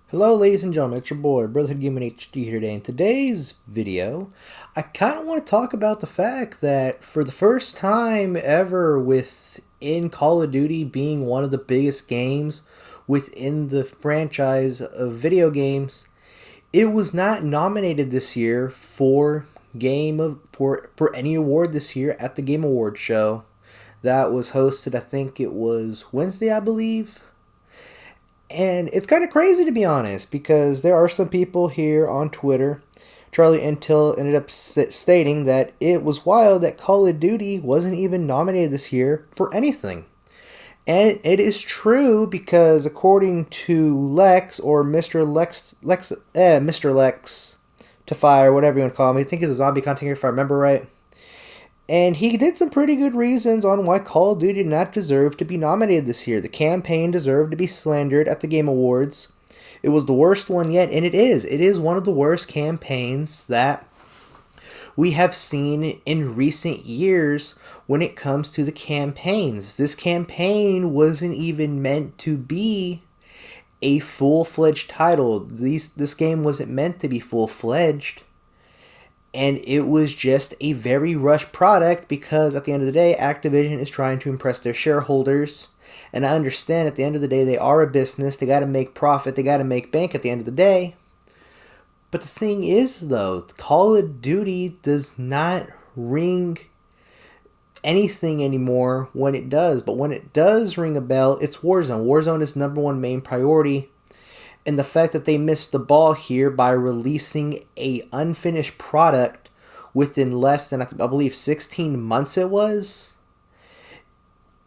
Hello ladies and gentlemen, it's your boy, Brotherhood Gaming HD here today. In today's video, I kind of want to talk about the fact that for the first time ever within Call of Duty being one of the biggest games within the franchise of video games, it was not nominated this year for for any award this year at the Game Awards show that was hosted. I think it was Wednesday, I believe. And it's kind of crazy, to be honest, because there are some people here on Twitter. Charlie Intel ended up stating that it was wild that Call of Duty wasn't even nominated this year for anything. And it is true because according to Lex, or Mr. Lex to Fire, whatever you want to call him, I think he's a zombie content creator if I remember right. And he did some pretty good reasons on why Call of Duty did not deserve to be nominated this year. The campaign deserved to be slandered at the Game Awards. It was the worst one yet, and it is. It is one of the worst campaigns that we have seen in recent years when it comes to the campaigns. This campaign wasn't even meant to be a full-fledged title. This game wasn't meant to be full-fledged. And it was just a very rushed product because at the end of the day, Activision is trying to impress their shareholders. And I understand at the end of the day, they are a business. They got to make profit. They got to make bank at the end of the day. But the thing is, though, Call of Duty does not ring anything anymore when it does. But when it does ring a bell, it's Warzone. Warzone is number one main priority. And the fact that they missed the ball here by releasing a unfinished product within less than, I believe, 16 months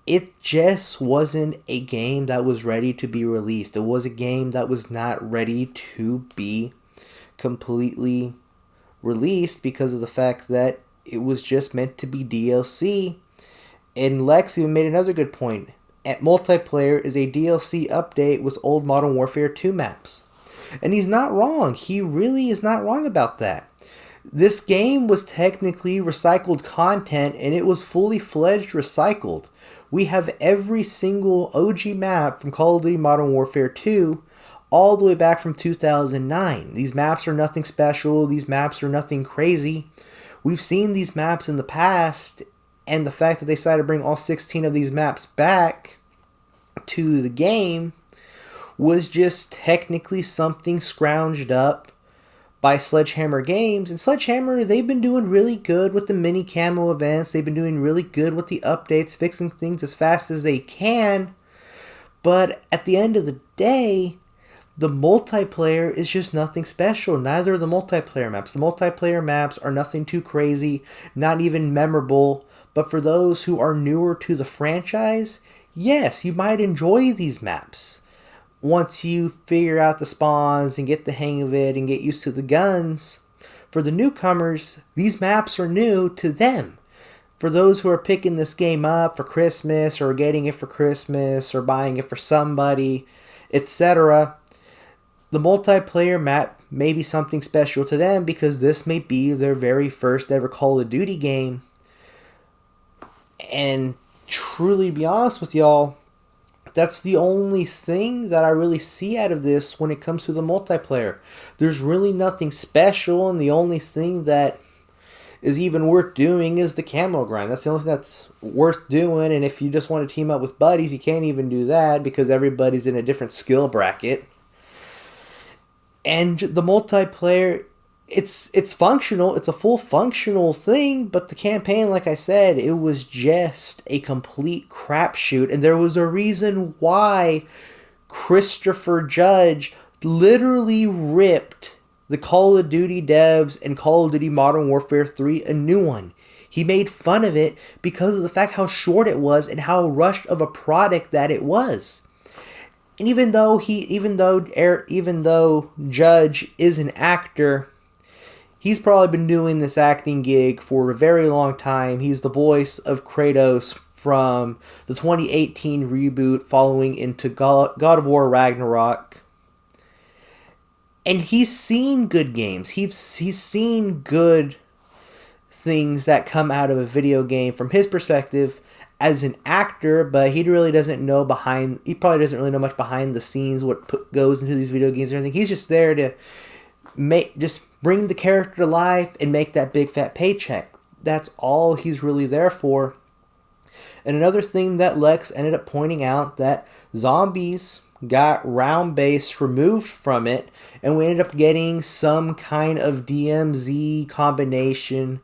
it just wasn't a game that was ready to be released. It was a game that was not ready to be completely released because of the fact that it was just meant to be DLC. And Lex even made another good point. At multiplayer is a DLC update with old Modern Warfare 2 maps. And he's not wrong. He really is not wrong about that. This game was technically recycled content, and it was fully fledged recycled. We have every single OG map from Call of Duty Modern Warfare 2 all the way back from 2009. These maps are nothing special. These maps are nothing crazy. We've seen these maps in the past, and the fact that they decided to bring all 16 of these maps back to the game was just technically something scrounged up by Sledgehammer Games. And Sledgehammer, they've been doing really good with the mini camo events. They've been doing really good with the updates, fixing things as fast as they can. But at the end of the day, the multiplayer is just nothing special. Neither are the multiplayer maps. The multiplayer maps are nothing too crazy, not even memorable. But for those who are newer to the franchise, yes, you might enjoy these maps. Once you figure out the spawns and get the hang of it and get used to the guns. For the newcomers, these maps are new to them. For those who are picking this game up for Christmas or getting it for Christmas or buying it for somebody, etc., the multiplayer map may be something special to them because this may be their very first ever Call of Duty game. And truly, to be honest with y'all, that's the only thing that I really see out of this when it comes to the multiplayer. There's really nothing special, and the only thing that is even worth doing is the camo grind. That's the only thing that's worth doing, and if you just want to team up with buddies, you can't even do that because everybody's in a different skill bracket. And the multiplayer, it's functional. It's a full functional thing, but the campaign, like I said, it was just a complete crapshoot. And there was a reason why Christopher Judge literally ripped the Call of Duty devs and Call of Duty Modern Warfare 3 a new one. He made fun of it because of the fact how short it was and how rushed of a product that it was. And even though Judge is an actor, he's probably been doing this acting gig for a very long time. He's the voice of Kratos from the 2018 reboot following into God of War Ragnarok. And he's seen good games. He's seen good things that come out of a video game from his perspective as an actor, but he really doesn't know he probably doesn't really know much behind the scenes, what goes into these video games or anything. He's just there to just bring the character to life and make that big fat paycheck. That's all he's really there for. And another thing that Lex ended up pointing out, that zombies got round base removed from it, and we ended up getting some kind of DMZ combination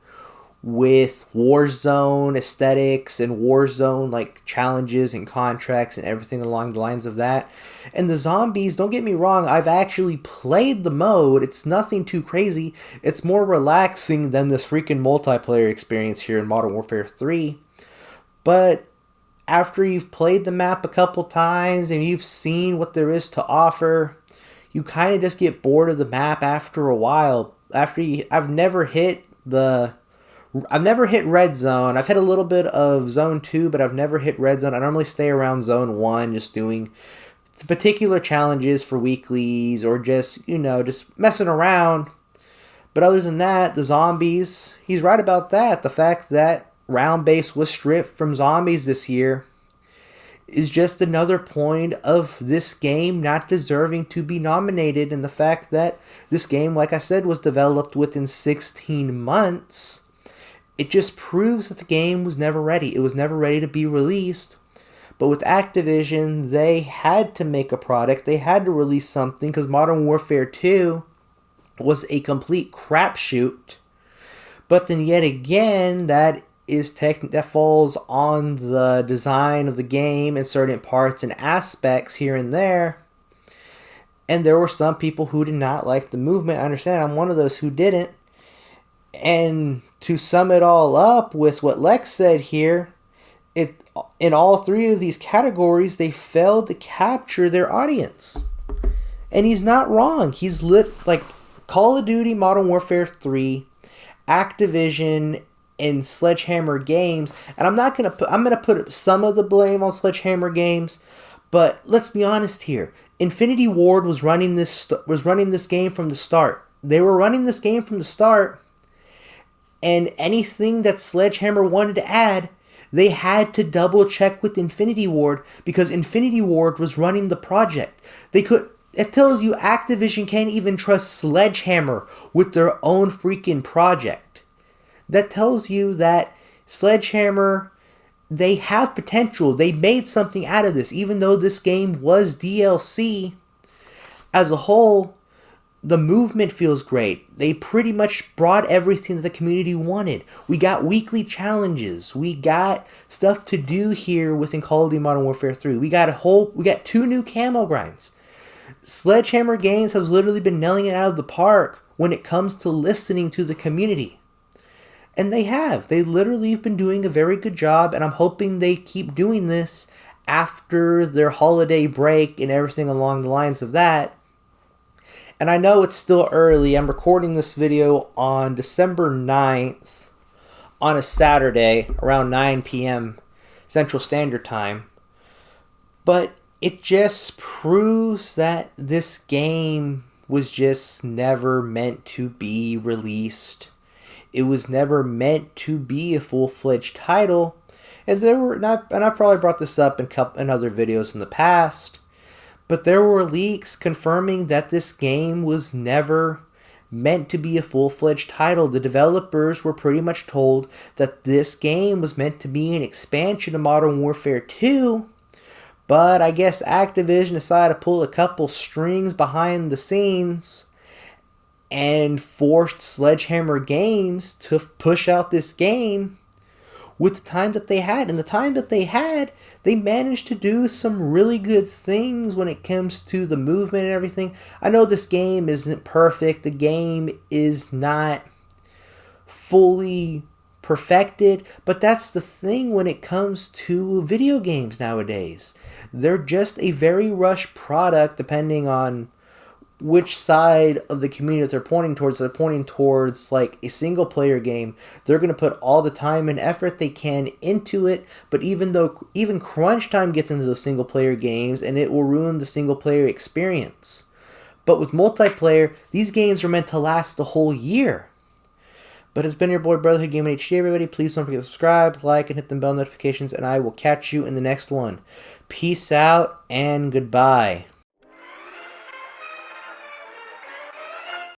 with Warzone aesthetics and Warzone like challenges and contracts and everything along the lines of that. And the zombies, don't get me wrong, I've actually played the mode. It's nothing too crazy. It's more relaxing than this freaking multiplayer experience here in Modern Warfare 3. But after you've played the map a couple times and you've seen what there is to offer, you kind of just get bored of the map after a while. I've never hit red zone. I've hit a little bit of zone 2, but I've never hit red zone. I normally stay around zone 1, just doing particular challenges for weeklies or just messing around. But other than that, the zombies, he's right about that. The fact that round base was stripped from zombies this year is just another point of this game not deserving to be nominated, and the fact that this game, like I said, was developed within 16 months. It just proves that the game was never ready. It was never ready to be released. But with Activision, they had to make a product. They had to release something because Modern Warfare 2 was a complete crapshoot. But then yet again, that falls on the design of the game and certain parts and aspects here and there. And there were some people who did not like the movement. I understand. I'm one of those who didn't. And to sum it all up with what Lex said here, in all three of these categories, they failed to capture their audience. And he's not wrong. He's like Call of Duty Modern Warfare 3, Activision, and Sledgehammer Games. And I'm gonna put some of the blame on Sledgehammer Games, but let's be honest here. Infinity Ward was running this game from the start. They were running this game from the start. And anything that Sledgehammer wanted to add, they had to double check with Infinity Ward because Infinity Ward was running the project. It tells you Activision can't even trust Sledgehammer with their own freaking project. That tells you that Sledgehammer, they have potential. They made something out of this. Even though this game was DLC, as a whole, the movement feels great. They pretty much brought everything that the community wanted. We got weekly challenges. We got stuff to do here within Call of Duty Modern Warfare 3. We got 2 new camo grinds. Sledgehammer Games has literally been nailing it out of the park when it comes to listening to the community. And they have. They literally have been doing a very good job, and I'm hoping they keep doing this after their holiday break and everything along the lines of that. And I know it's still early. I'm recording this video on December 9th on a Saturday around 9 p.m. Central Standard Time. But it just proves that this game was just never meant to be released. It was never meant to be a full-fledged title. And I probably brought this up in other videos in the past. But there were leaks confirming that this game was never meant to be a full-fledged title. The developers were pretty much told that this game was meant to be an expansion of Modern Warfare 2. But I guess Activision decided to pull a couple strings behind the scenes and forced Sledgehammer Games to push out this game with the time that they had. And the time that they had, they managed to do some really good things when it comes to the movement and everything. I know this game isn't perfect. The game is not fully perfected, but that's the thing when it comes to video games nowadays. They're just a very rushed product depending on which side of the community they're pointing towards. They're pointing towards like a single player game. They're going to put all the time and effort they can into it, but even crunch time gets into those single player games and it will ruin the single player experience. But with multiplayer, these games are meant to last the whole year. But it's been your boy Brotherhood Gaming HD, everybody. Please don't forget to subscribe, like, and hit the bell notifications, and I will catch you in the next one. Peace out and goodbye.